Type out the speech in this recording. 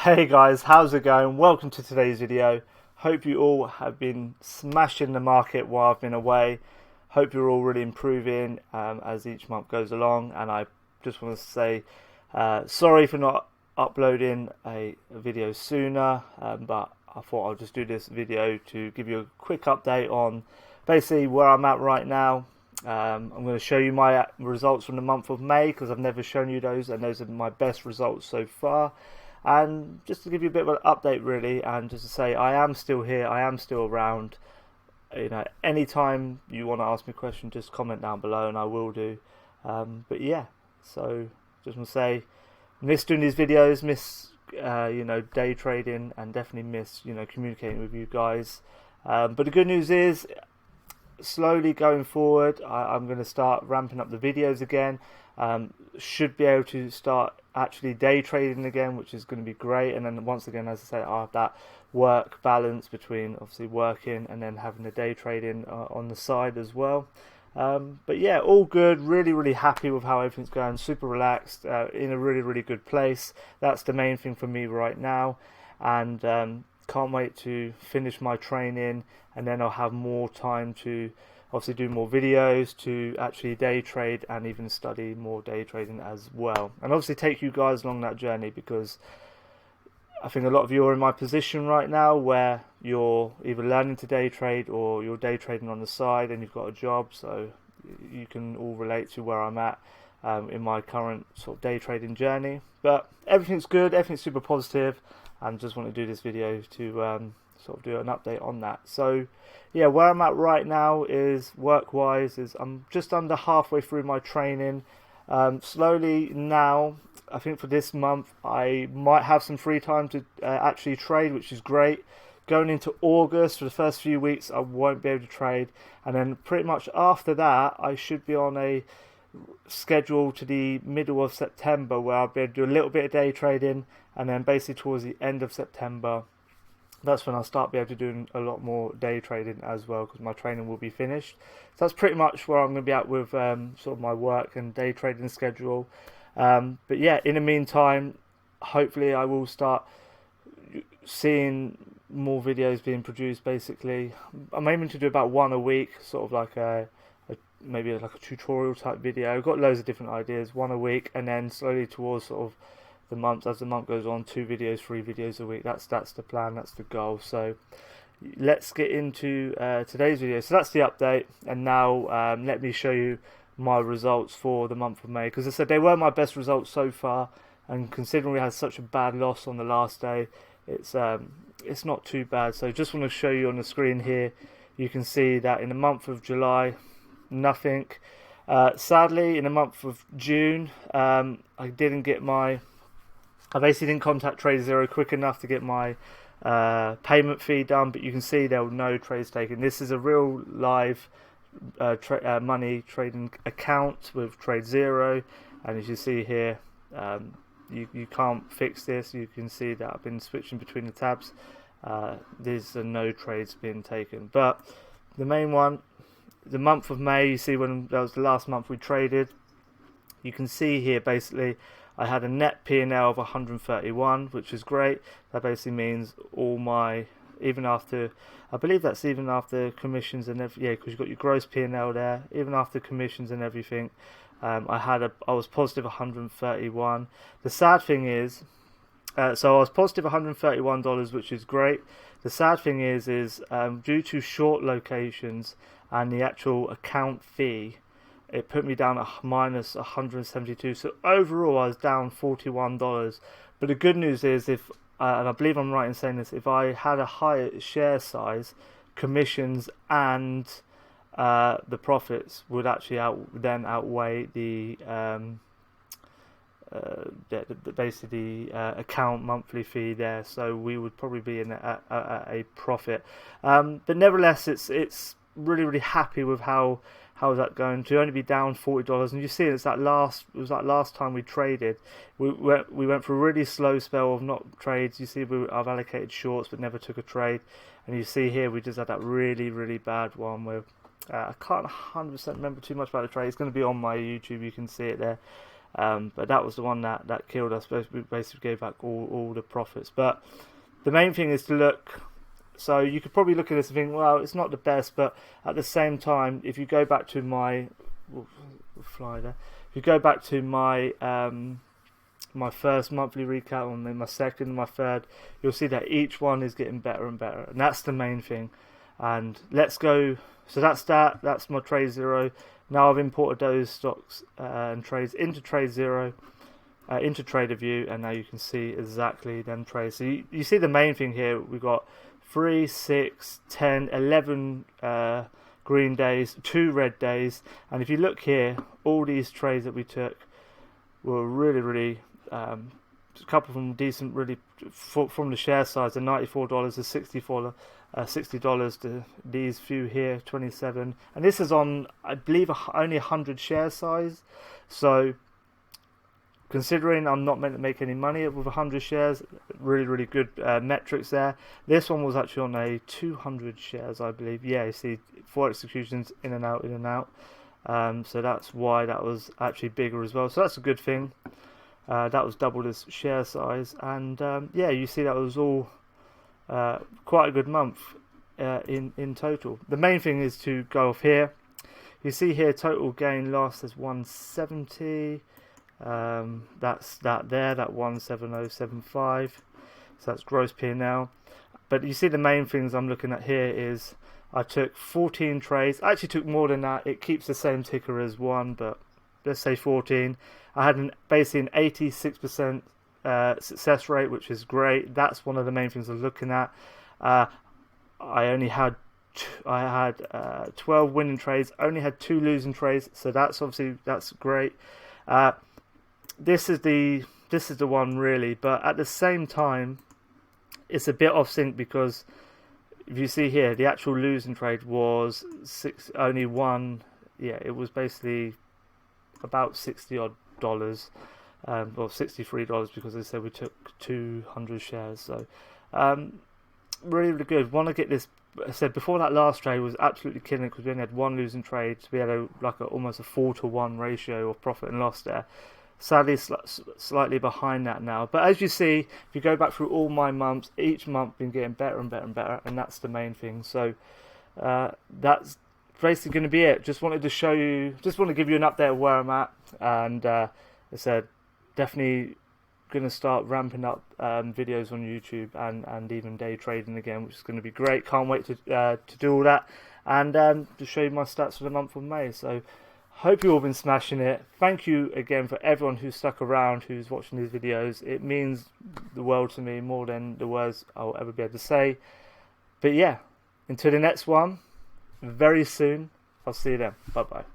Hey guys, how's it going? Welcome to today's video. Hope you all have been smashing the market while I've been away. Hope you're all really improving as each month goes along. And I just want to say sorry for not uploading a video sooner, but I thought I'll just do this video to give you a quick update on basically where I'm at right now. I'm going to show you my results from the month of May because I've never shown you those, and those are my best results so far. And just to give you a bit of an update really, and just to say I am still here, I am still around. You know, anytime you want to ask me a question, just comment down below and I will do. But yeah, so just want to say, miss doing these videos, miss day trading, and definitely miss communicating with you guys. But the good news is, slowly going forward, I'm going to start ramping up the videos again. Should be able to start actually day trading again, which is going to be great. And then once again, as I say, I have that work balance between obviously working and then having the day trading on the side as well. But yeah, all good. Really happy with how everything's going. Super relaxed, in a really good place. That's the main thing for me right now. And can't wait to finish my training, and then I'll have more time to obviously do more videos, to actually day trade and even study more day trading as well, and obviously take you guys along that journey, because I think a lot of you are in my position right now where you're either learning to day trade or you're day trading on the side and you've got a job, so you can all relate to where I'm at in my current sort of day trading journey. But everything's good, everything's super positive, and just want to do this video to sort of do an update on that. So yeah, where I'm at right now is work-wise is I'm just under halfway through my training. Slowly now, I think for this month I might have some free time to actually trade, which is great. Going into August, for the first few weeks I won't be able to trade, and then pretty much after that I should be on a schedule to the middle of September where I'll be able to do a little bit of day trading, and then basically towards the end of September, that's when I'll start be able to do a lot more day trading as well, because my training will be finished. So that's pretty much where I'm going to be at with sort of my work and day trading schedule. But yeah, in the meantime, hopefully I will start seeing more videos being produced. Basically, I'm aiming to do about one a week, sort of like maybe like a tutorial type video. I've got loads of different ideas, one a week, and then slowly towards sort of the month, as the month goes on, 2 videos, 3 videos a week. That's the plan, that's the goal. So let's get into today's video. So that's the update, and now let me show you my results for the month of May, because as I said, they were my best results so far, and considering we had such a bad loss on the last day, it's not too bad. So just want to show you on the screen here, you can see that in the month of July, nothing. Sadly, in the month of June, I basically didn't contact TradeZero quick enough to get my payment fee done, but you can see there were no trades taken. This is a real live money trading account with TradeZero, and as you see here, you can't fix this. You can see that I've been switching between the tabs. There's no trades being taken, but the main one, the month of May, you see when that was the last month we traded, you can see here basically I had a net P&L of 131, which is great. That basically means all my, even after, I believe that's even after commissions and everything, yeah, because you've got your gross P&L there, even after commissions and everything, I was positive 131. The sad thing is, so I was positive $131, which is great. The sad thing is due to short locations and the actual account fee, it put me down at minus 172. So overall, I was down $41. But the good news is, and I believe I'm right in saying this, if I had a higher share size, commissions and the profits would actually then outweigh the basically account monthly fee there. So we would probably be in a profit. But nevertheless, it's really happy with how is that going to only be down $40. And you see, it was that last time we traded, we went for a really slow spell of not trades. You see, I've allocated shorts but never took a trade, and you see here we just had that really bad one where I can't 100% remember too much about the trade. It's going to be on my YouTube, you can see it there. But that was the one that killed us. We basically gave back all the profits. But the main thing is to look. So you could probably look at this and think, well, it's not the best, but at the same time, if you go back to my, we'll fly there. If you go back to my my first monthly recap, and then my second, my third, you'll see that each one is getting better and better, and that's the main thing. And let's go. So that's my Trade Zero. Now I've imported those stocks and trades into Trade Zero, into TraderView, and now you can see exactly them trades. So you see the main thing here. We've got 3, 6, 10, 11 green days, 2 red days, and if you look here, all these trades that we took were really a couple of them decent, really from the share size, the $94 to $60 to these few here, 27, and this is on, I believe, only 100 share size. So considering I'm not meant to make any money with 100 shares, really good metrics there. This one was actually on a 200 shares, I believe. Yeah, you see 4 executions in and out. So that's why that was actually bigger as well. So that's a good thing. That was double this share size, and yeah, you see that was all quite a good month in total. The main thing is to go off here. You see here total gain loss is 170. That's that 17075. So that's gross P&L. But you see the main things I'm looking at here is I took 14 trades. I actually took more than that. It keeps the same ticker as one, but let's say 14. I had basically an 86% success rate, which is great. That's one of the main things I'm looking at. I had 12 winning trades, only had 2 losing trades, so that's great. This is the one really, but at the same time, it's a bit off sync because if you see here, the actual losing trade was only one. Yeah, it was basically about $60 odd, or $63 because they said we took 200 shares. So really good. Want to get this. I said before, that last trade was absolutely killing it because we only had 1 losing trade. So we had almost a 4-to-1 ratio of profit and loss there. Sadly, slightly behind that now. But as you see, if you go back through all my months, each month been getting better and better and better, and that's the main thing. So that's basically going to be it. Just wanted to show you, just want to give you an update of where I'm at, and I said definitely going to start ramping up videos on YouTube and even day trading again, which is going to be great. Can't wait to do all that, and to show you my stats for the month of May. So hope you've all been smashing it. Thank you again for everyone who's stuck around, who's watching these videos. It means the world to me, more than the words I'll ever be able to say. But yeah, until the next one, very soon, I'll see you then. Bye bye.